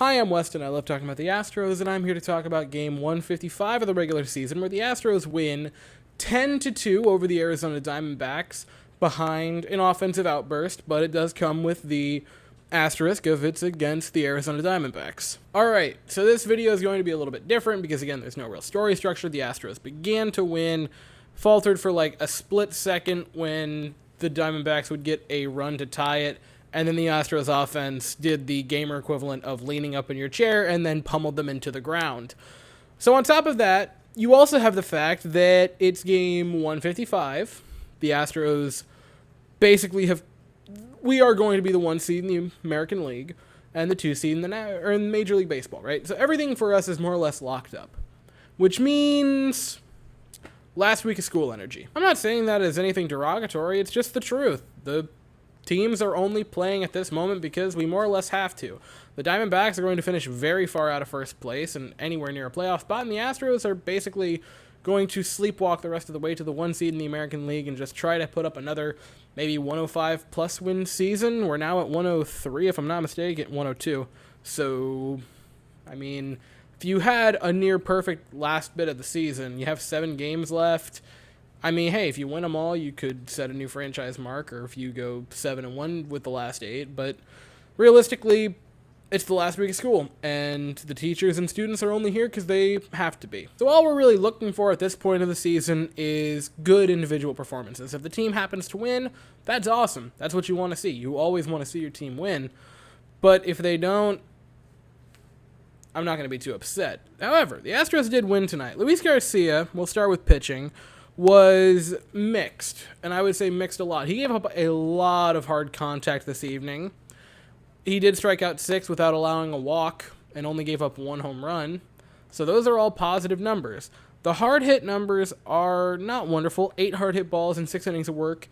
Hi, I'm Weston. I love talking about the Astros, and I'm here to talk about Game 155 of the regular season, where the Astros win 10-2 over the Arizona Diamondbacks behind an offensive outburst, but it does come with the asterisk of it's against the Arizona Diamondbacks. Alright, so this video is going to be a little bit different because, again, there's no real story structure. The Astros began to win, faltered for like a split second when the Diamondbacks would get a run to tie it, and then the Astros offense did the gamer equivalent of leaning up in your chair and then pummeled them into the ground. So on top of that, you also have the fact that it's game 155. The Astros basically we are going to be the 1 seed in the American League and the 2 seed in Major League Baseball, right? So everything for us is more or less locked up, which means last week of school energy. I'm not saying that as anything derogatory. It's just the truth. The teams are only playing at this moment because we more or less have to. The Diamondbacks are going to finish very far out of first place and anywhere near a playoff spot, and the Astros are basically going to sleepwalk the rest of the way to the 1 seed in the American League and just try to put up another maybe 105-plus win season. We're now at 103, if I'm not mistaken, 102. So, I mean, if you had a near-perfect last bit of the season, you have 7 games left. I mean, hey, if you win them all, you could set a new franchise mark, or if you go 7-1 with the last 8, but realistically, it's the last week of school, and the teachers and students are only here because they have to be. So all we're really looking for at this point of the season is good individual performances. If the team happens to win, that's awesome. That's what you want to see. You always want to see your team win, but if they don't, I'm not going to be too upset. However, the Astros did win tonight. Luis Garcia, we'll start with pitching, was mixed, and I would say mixed a lot. He gave up a lot of hard contact this evening. He did strike out 6 without allowing a walk and only gave up 1 home run. So those are all positive numbers. The hard hit numbers are not wonderful. 8 hard hit balls and 6 innings of work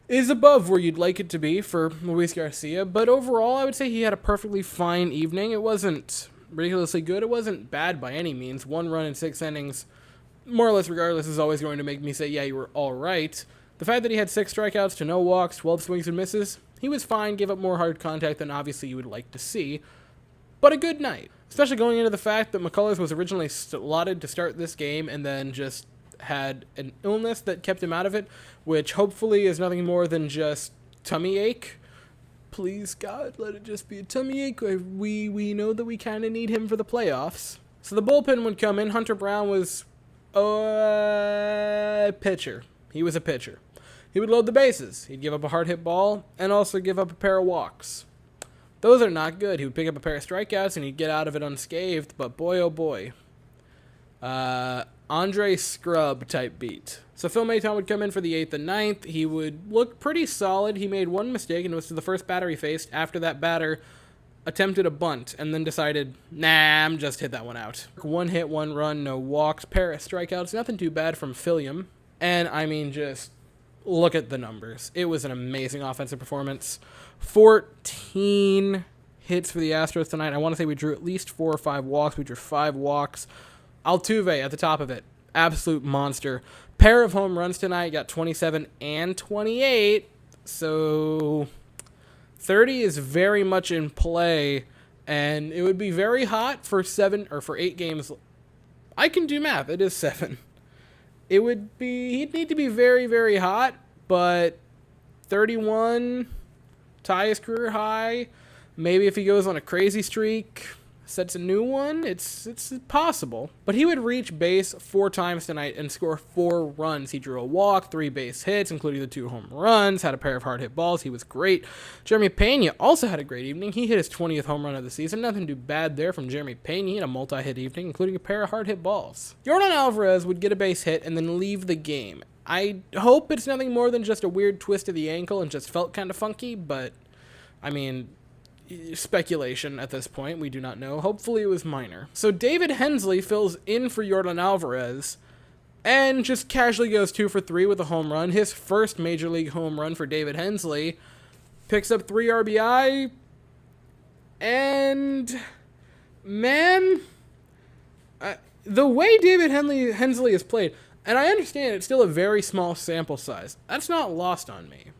is above where you'd like it to be for Luis Garcia, but overall I would say he had a perfectly fine evening. It wasn't ridiculously good. It wasn't bad by any means. 1 run in 6 innings, more or less regardless, is always going to make me say, yeah, you were all right. The fact that he had 6 strikeouts to no walks, 12 swings and misses, he was fine, gave up more hard contact than obviously you would like to see, but a good night. Especially going into the fact that McCullers was originally slotted to start this game and then just had an illness that kept him out of it, which hopefully is nothing more than just tummy ache. Please, God, let it just be a tummy ache. We know that we kind of need him for the playoffs. So the bullpen would come in. Hunter Brown was a pitcher. He was a pitcher. He would load the bases. He'd give up a hard hit ball and also give up a pair of walks. Those are not good. He would pick up a pair of strikeouts and he'd get out of it unscathed, but boy, oh boy. Andre Scrub type beat. So Phil Maton would come in for the 8th and 9th. He would look pretty solid. He made one mistake, and it was to the first batter he faced after that batter attempted a bunt and then decided, nah, I'm just hit that one out. 1 hit, 1 run, no walks, pair of strikeouts, nothing too bad from Philliam. And I mean, just look at the numbers. It was an amazing offensive performance. 14 hits for the Astros tonight. I want to say we drew at least 4 or 5 walks. We drew 5 walks. Altuve at the top of it. Absolute monster. Pair of home runs tonight. Got 27 and 28. So 30 is very much in play, and it would be very hot for 8 games. I can do math. It is 7. He'd need to be very, very hot, but 31, tie his career high. Maybe if he goes on a crazy streak, sets a new one, it's possible. But he would reach base 4 times tonight and score 4 runs. He drew a walk, 3 base hits, including the 2 home runs, had a pair of hard hit balls. He was great. Jeremy Pena also had a great evening. He hit his 20th home run of the season. Nothing too bad there from Jeremy Pena. He had a multi-hit evening, including a pair of hard hit balls. Yordan Alvarez would get a base hit and then leave the game. I hope it's nothing more than just a weird twist of the ankle and just felt kind of funky, but I mean, speculation at this point. We do not know. Hopefully it was minor. So David Hensley fills in for Yordan Alvarez and just casually goes 2 for 3 with a home run. His first Major League home run for David Hensley. Picks up 3 RBI. And, man, the way David Hensley has played, and I understand it's still a very small sample size, that's not lost on me.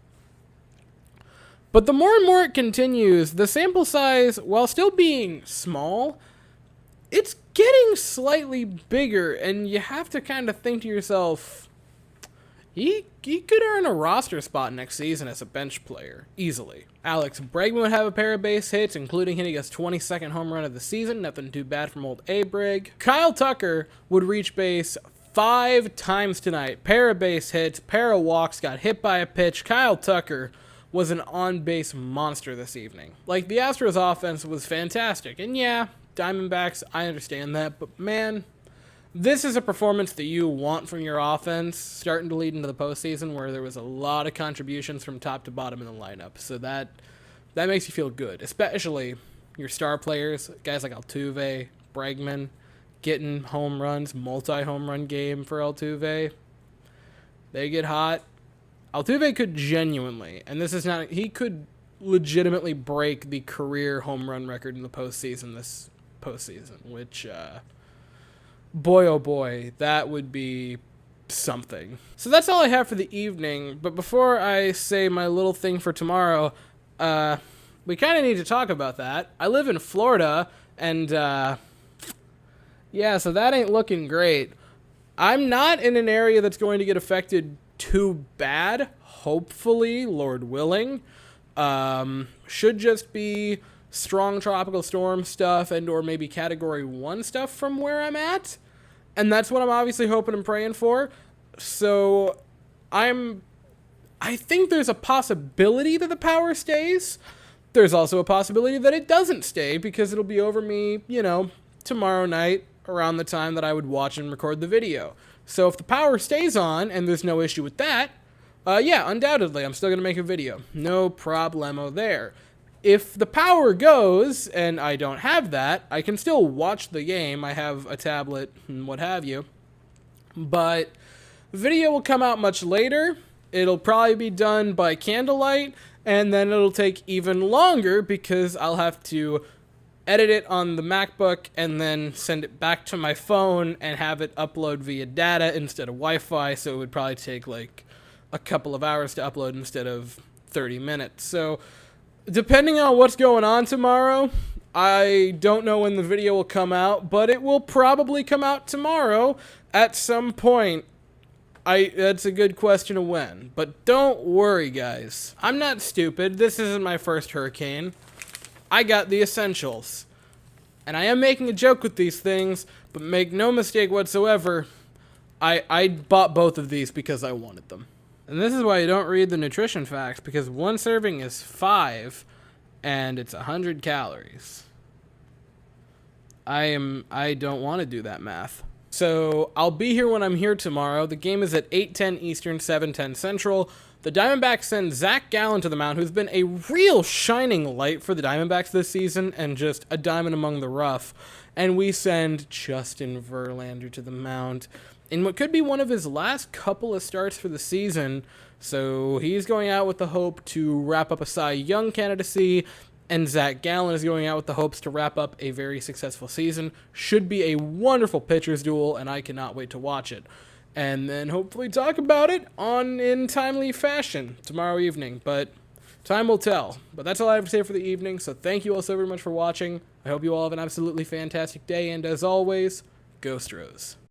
But the more and more it continues, the sample size, while still being small, it's getting slightly bigger, and you have to kind of think to yourself, he could earn a roster spot next season as a bench player, easily. Alex Bregman would have a pair of base hits, including hitting his 22nd home run of the season, nothing too bad from old A-Brig. Kyle Tucker would reach base 5 times tonight, pair of base hits, pair of walks, got hit by a pitch. Kyle Tucker was an on-base monster this evening. Like, the Astros offense was fantastic, and yeah, Diamondbacks, I understand that, but man, this is a performance that you want from your offense, starting to lead into the postseason, where there was a lot of contributions from top to bottom in the lineup. So that makes you feel good, especially your star players, guys like Altuve, Bregman, getting home runs, multi-home run game for Altuve. They get hot. Altuve could genuinely, and this is not, he could legitimately break the career home run record in the postseason this postseason, which, boy, oh boy, that would be something. So that's all I have for the evening, but before I say my little thing for tomorrow, we kind of need to talk about that. I live in Florida, and, yeah, so that ain't looking great. I'm not in an area that's going to get affected too bad, hopefully, Lord willing. Should just be strong tropical storm stuff and or maybe category 1 stuff from where I'm at. And that's what I'm obviously hoping and praying for. So I think there's a possibility that the power stays. There's also a possibility that it doesn't stay because it'll be over me, tomorrow night around the time that I would watch and record the video. So if the power stays on and there's no issue with that, yeah, undoubtedly, I'm still going to make a video. No problemo there. If the power goes and I don't have that, I can still watch the game. I have a tablet and what have you. But the video will come out much later. It'll probably be done by candlelight, and then it'll take even longer because I'll have to edit it on the MacBook and then send it back to my phone and have it upload via data instead of Wi-Fi, so it would probably take like a couple of hours to upload instead of 30 minutes. So depending on what's going on tomorrow, I don't know when the video will come out, but it will probably come out tomorrow at some point. That's a good question of when. But don't worry, guys. I'm not stupid. This isn't my first hurricane. I got the essentials. And I am making a joke with these things, but make no mistake whatsoever, I bought both of these because I wanted them. And this is why you don't read the nutrition facts, because one serving is 5, and it's 100 calories. I don't want to do that math. So I'll be here when I'm here tomorrow. The game is at 8:10 Eastern, 7:10 Central. The Diamondbacks send Zach Gallen to the mound, who's been a real shining light for the Diamondbacks this season and just a diamond among the rough. And we send Justin Verlander to the mound in what could be one of his last couple of starts for the season. So he's going out with the hope to wrap up a Cy Young candidacy, and Zach Gallen is going out with the hopes to wrap up a very successful season. Should be a wonderful pitcher's duel, and I cannot wait to watch it. And then hopefully talk about it in timely fashion tomorrow evening. But time will tell. But that's all I have to say for the evening, so thank you all so very much for watching. I hope you all have an absolutely fantastic day, and as always, go Astros.